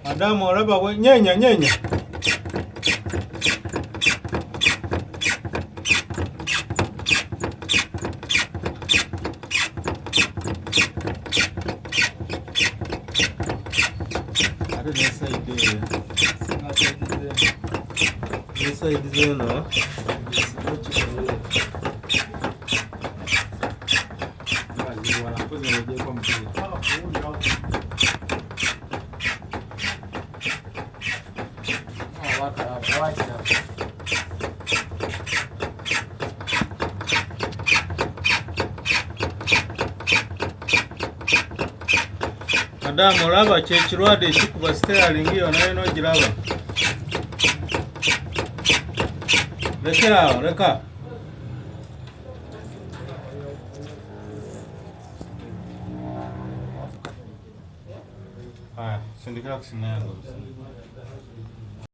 Madamu oraba we nyenya. This side is there now. Madamu olaba kyekirwadde ekikuba steering yo nayo n'ogiraba. Lekera, leka. Sindikira kusimu yangu.